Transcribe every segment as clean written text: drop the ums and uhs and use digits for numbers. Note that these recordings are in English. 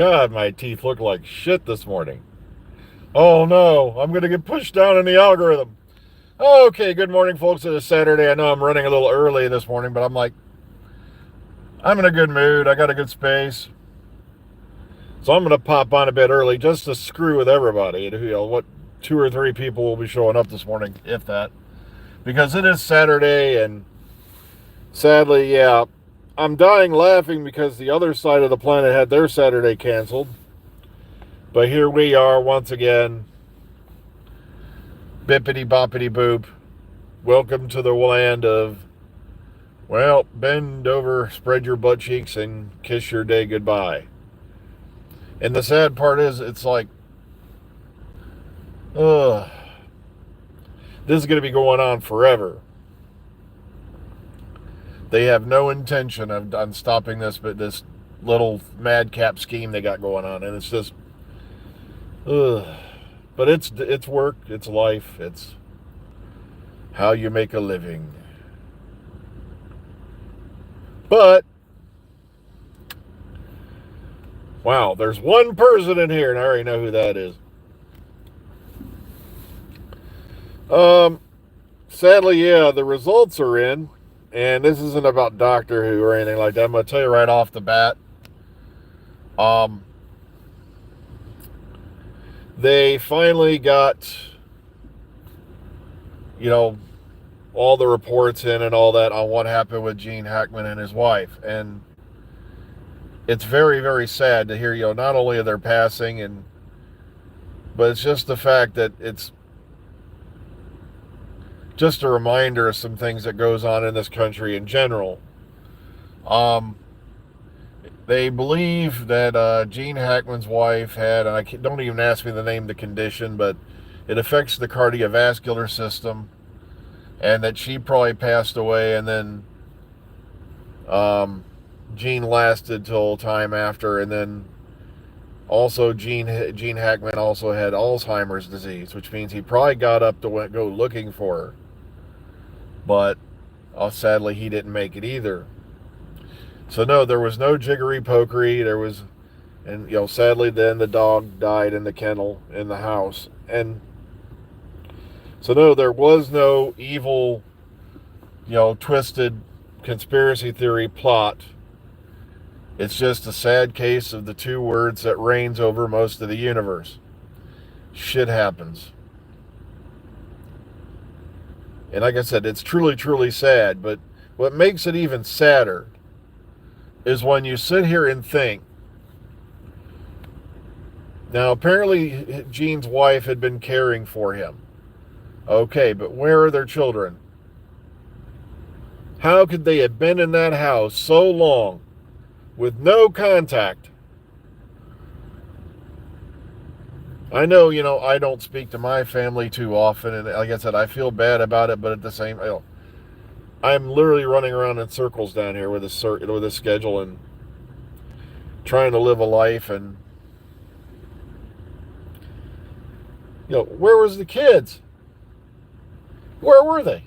God, my teeth look like shit this morning. Oh no, I'm going to get pushed down in the algorithm. Okay, good morning, folks. It is Saturday. I know I'm running a little early this morning, but I'm in a good mood. I got a good space. So I'm going to pop on a bit early just to screw with everybody. What 2 or 3 people will be showing up this morning, if that. Because it is Saturday, and sadly, yeah, I'm dying laughing because the other side of the planet had their Saturday canceled. But here we are once again. Bippity boppity boop. Welcome to the land of, well, bend over, spread your butt cheeks, and kiss your day goodbye. And the sad part is, it's like, ugh, this is going to be going on forever. They have no intention of on stopping this, but this little madcap scheme they got going on, and it's just, ugh. But it's work, it's life, it's how you make a living. But wow, there's one person in here, and I already know who that is. Sadly, yeah, the results are in, and this isn't about Doctor Who or anything like that. I'm gonna tell you right off the bat. Um, they finally got, you know, all the reports in and all that on what happened with Gene Hackman and his wife, and it's very, very sad to hear, not only of their passing, but it's just the fact that it's just a reminder of some things that goes on in this country in general. They believe that Gene Hackman's wife had, and don't even ask me the name of the condition, but it affects the cardiovascular system, and that she probably passed away, and then Gene lasted till time after, and then also Gene Hackman also had Alzheimer's disease, which means he probably got up to go looking for her, but sadly he didn't make it either. So no, there was no jiggery pokery. There was, and sadly then the dog died in the kennel in the house, and so no, there was no evil, twisted conspiracy theory plot. It's just a sad case of the two words that reigns over most of the universe. Shit happens. And like I said, it's truly, truly sad, but what makes it even sadder is when you sit here and think. Now, apparently Gene's wife had been caring for him. Okay, but where are their children? How could they have been in that house so long with no contact? I know, I don't speak to my family too often, and like I said, I feel bad about it, but at the same time, I'm literally running around in circles down here with a schedule and trying to live a life, and where was the kids? Where were they?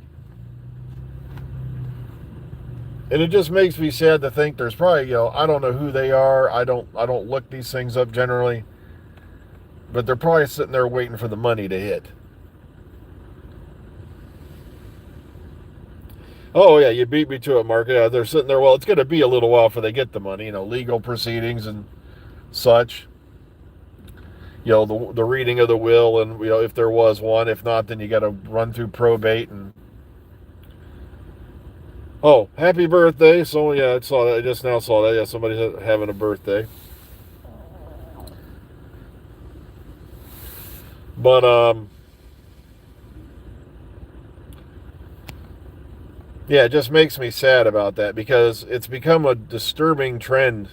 And it just makes me sad to think there's probably, I don't know who they are. I don't look these things up generally, but they're probably sitting there waiting for the money to hit. Oh, yeah, you beat me to it, Mark. Yeah, they're sitting there. Well, it's going to be a little while before they get the money, legal proceedings and such. The reading of the will, and, if there was one. If not, then you got to run through probate. And oh, happy birthday. So, yeah, I saw that. I just now saw that. Yeah, somebody's having a birthday. But, yeah, it just makes me sad about that because it's become a disturbing trend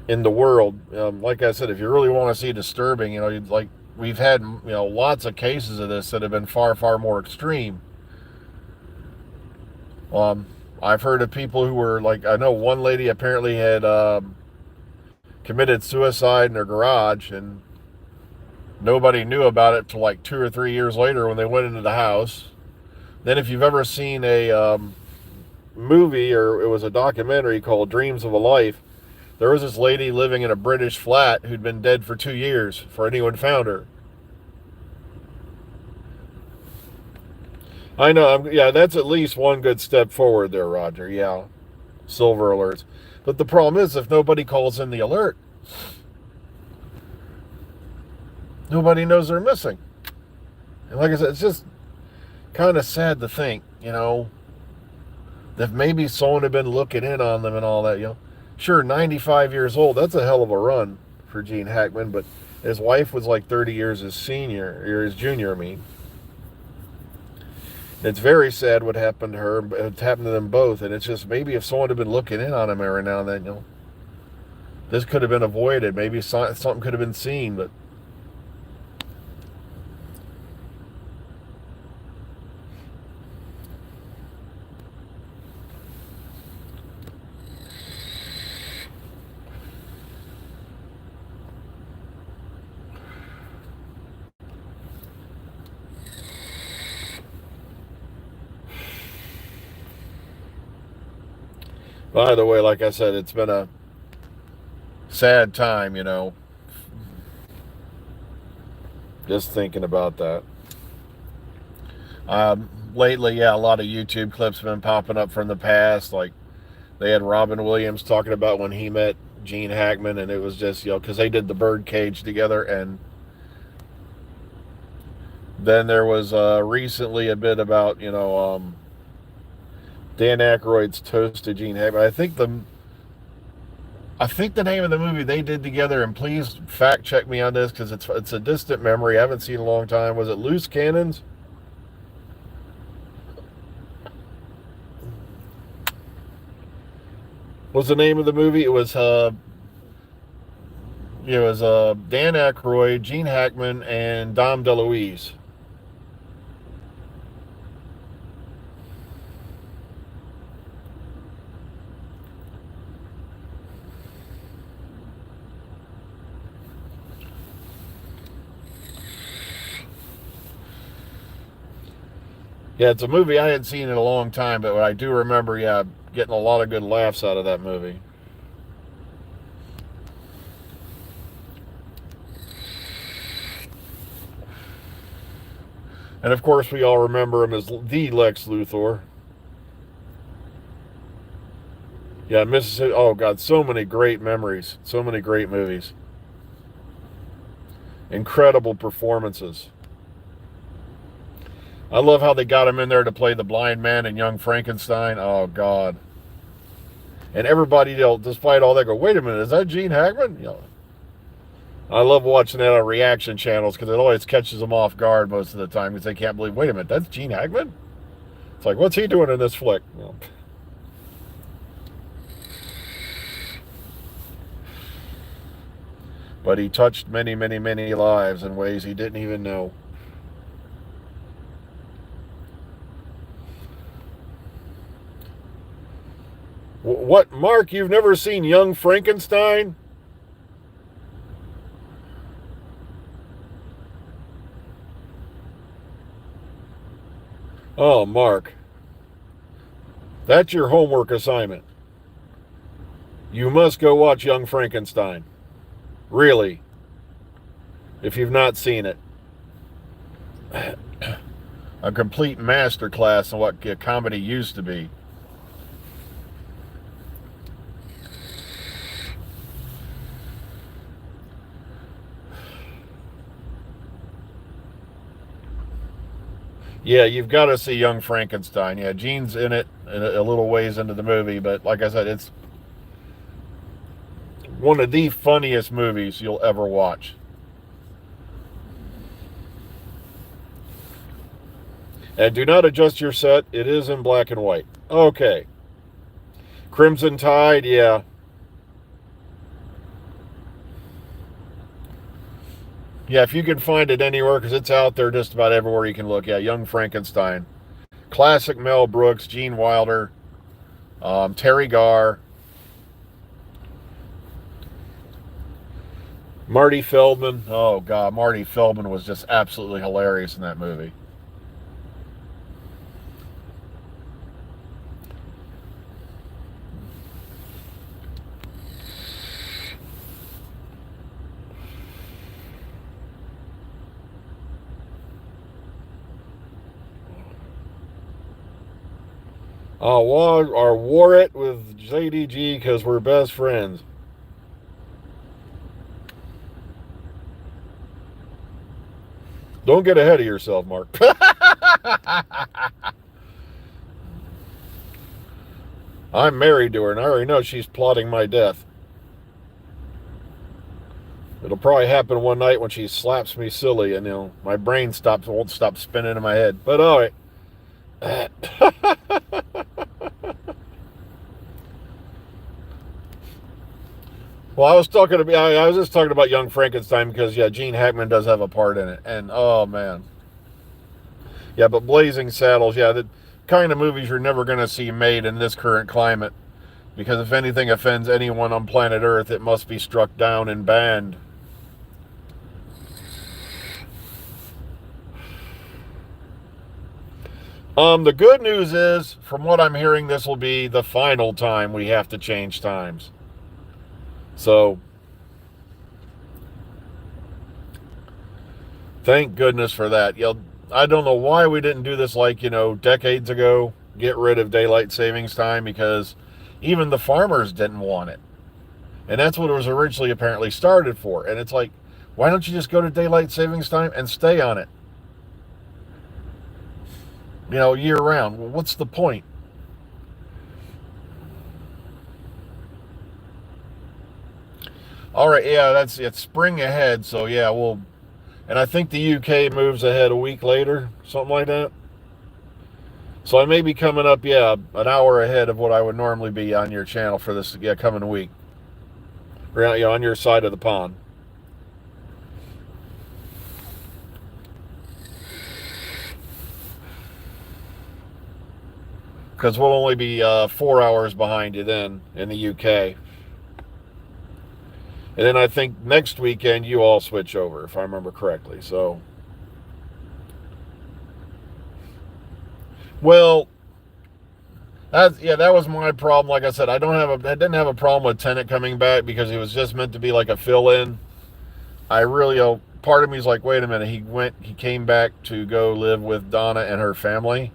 in the world. Like I said, if you really want to see disturbing, we've had, lots of cases of this that have been far, far more extreme. I've heard of people who were I know one lady apparently had committed suicide in her garage, and nobody knew about it till 2 or 3 years later when they went into the house. Then if you've ever seen a movie, or it was a documentary called Dreams of a Life, There was this lady living in a British flat who'd been dead for 2 years before anyone found her. I know. Yeah, that's at least one good step forward there, Roger. Yeah, silver alerts. But the problem is, if nobody calls in the alert, nobody knows they're missing. And like I said, it's just kind of sad to think, that maybe someone had been looking in on them and all that. Sure, 95 years old, that's a hell of a run for Gene Hackman, but his wife was like 30 years his senior, or his junior, I mean. It's very sad what happened to her. It's happened to them both, and it's just maybe if someone had been looking in on him every now and then, this could have been avoided. Maybe something could have been seen, but by the way, like I said, it's been a sad time, just thinking about that. Lately, yeah, a lot of YouTube clips have been popping up from the past. Like they had Robin Williams talking about when he met Gene Hackman, and it was just, because they did the Birdcage together. And then there was recently a bit about, Dan Aykroyd's toast to Gene Hackman. I think the name of the movie they did together, and please fact check me on this because it's a distant memory. I haven't seen it in a long time. Was it Loose Cannons? Was the name of the movie? It was Dan Aykroyd, Gene Hackman, and Dom DeLuise. Yeah, it's a movie I hadn't seen in a long time, but I do remember, getting a lot of good laughs out of that movie. And of course, we all remember him as the Lex Luthor. Yeah, Mississippi. Oh, God, so many great memories. So many great movies. Incredible performances. I love how they got him in there to play the blind man in Young Frankenstein. Oh, God. And everybody, despite all that, go, wait a minute, is that Gene Hackman? I love watching that on reaction channels because it always catches them off guard most of the time because they can't believe, wait a minute, that's Gene Hackman? It's like, what's he doing in this flick? But he touched many, many, many lives in ways he didn't even know. What, Mark, you've never seen Young Frankenstein? Oh, Mark. That's your homework assignment. You must go watch Young Frankenstein. Really. If you've not seen it. A complete masterclass in what comedy used to be. Yeah, you've got to see Young Frankenstein. Yeah, Gene's in it a little ways into the movie, but like I said, it's one of the funniest movies you'll ever watch. And do not adjust your set. It is in black and white. Okay. Crimson Tide, yeah. Yeah, if you can find it anywhere, because it's out there just about everywhere you can look. Yeah, Young Frankenstein. Classic Mel Brooks, Gene Wilder, Terry Garr, Marty Feldman. Oh, God, Marty Feldman was just absolutely hilarious in that movie. War it with JDG because we're best friends. Don't get ahead of yourself, Mark. I'm married to her, and I already know she's plotting my death. It'll probably happen one night when she slaps me silly, and my brain won't stop spinning in my head. But all right. Well, I was just talking about Young Frankenstein because yeah, Gene Hackman does have a part in it, and oh man, yeah. But Blazing Saddles, yeah, the kind of movies you're never going to see made in this current climate because if anything offends anyone on planet Earth, it must be struck down and banned. The good news is, from what I'm hearing, this will be the final time we have to change times. So, thank goodness for that. I don't know why we didn't do this like, decades ago. Get rid of daylight savings time because even the farmers didn't want it. And that's what it was originally apparently started for. And it's like, why don't you just go to daylight savings time and stay on it? Year round. Well, what's the point? All right, yeah, it's spring ahead, so yeah, and I think the UK moves ahead a week later, something like that. So I may be coming up, yeah, an hour ahead of what I would normally be on your channel for this coming week, or on your side of the pond. Because we'll only be 4 hours behind you then in the UK. And then I think next weekend you all switch over, if I remember correctly. So, well, that was my problem. Like I said, I didn't have a problem with Tennant coming back because he was just meant to be like a fill-in. I really, part of me is like, wait a minute, he came back to go live with Donna and her family.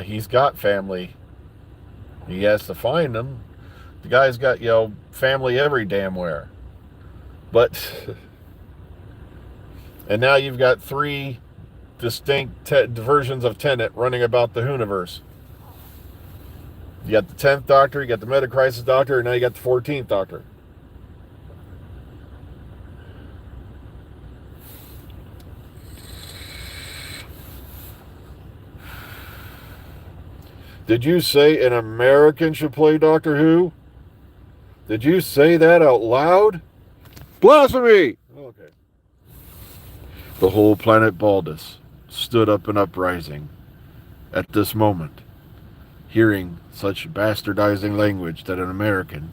He's got family. He has to find them. The guy's got, family every damn where. But, and now you've got three distinct versions of Tenet running about the Whovians. You got the 10th Doctor, you got the Meta-Crisis Doctor, and now you got the 14th Doctor. Did you say an American should play Doctor Who? Did you say that out loud? Blasphemy! Okay. The whole planet Baldus stood up in uprising at this moment, hearing such bastardizing language that an American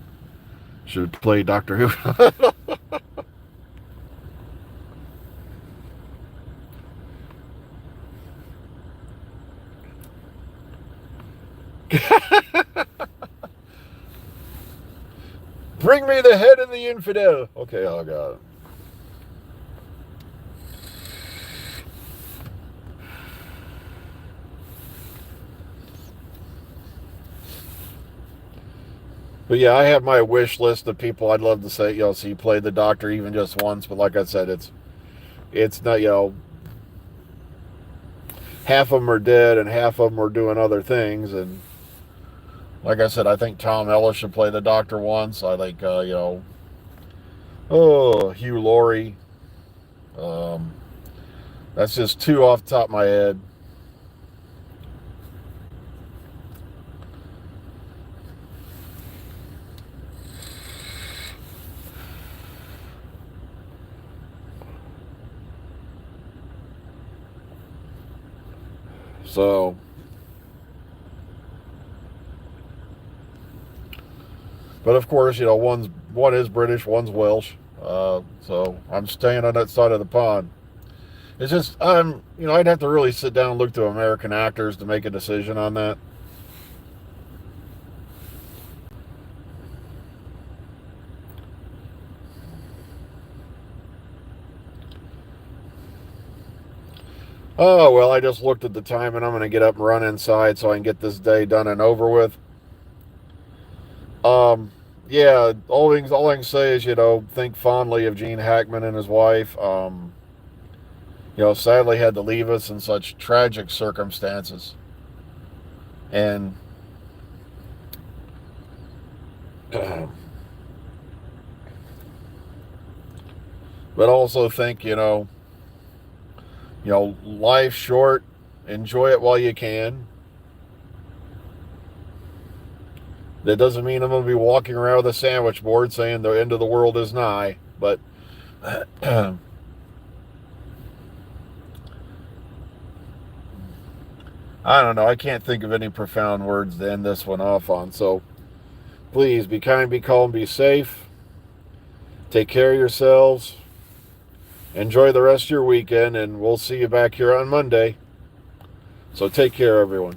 should play Doctor Who. Bring me the head of the infidel. Okay, oh God. But yeah, I have my wish list of people I'd love to say, see play the Doctor even just once. But like I said, it's not, half of them are dead and half of them are doing other things. And like I said, I think Tom Ellis should play the Doctor once. I like, Hugh Laurie. That's just two off the top of my head. So, but of course, one is British, one's Welsh. So I'm staying on that side of the pond. It's just I'd have to really sit down and look to American actors to make a decision on that. Oh, well, I just looked at the time and I'm going to get up and run inside so I can get this day done and over with. Yeah, all I can say is, think fondly of Gene Hackman and his wife. Sadly had to leave us in such tragic circumstances. And but also think, life's short. Enjoy it while you can. That doesn't mean I'm going to be walking around with a sandwich board saying the end of the world is nigh. But I don't know. I can't think of any profound words to end this one off on. So please be kind, be calm, be safe. Take care of yourselves. Enjoy the rest of your weekend, and we'll see you back here on Monday. So take care, everyone.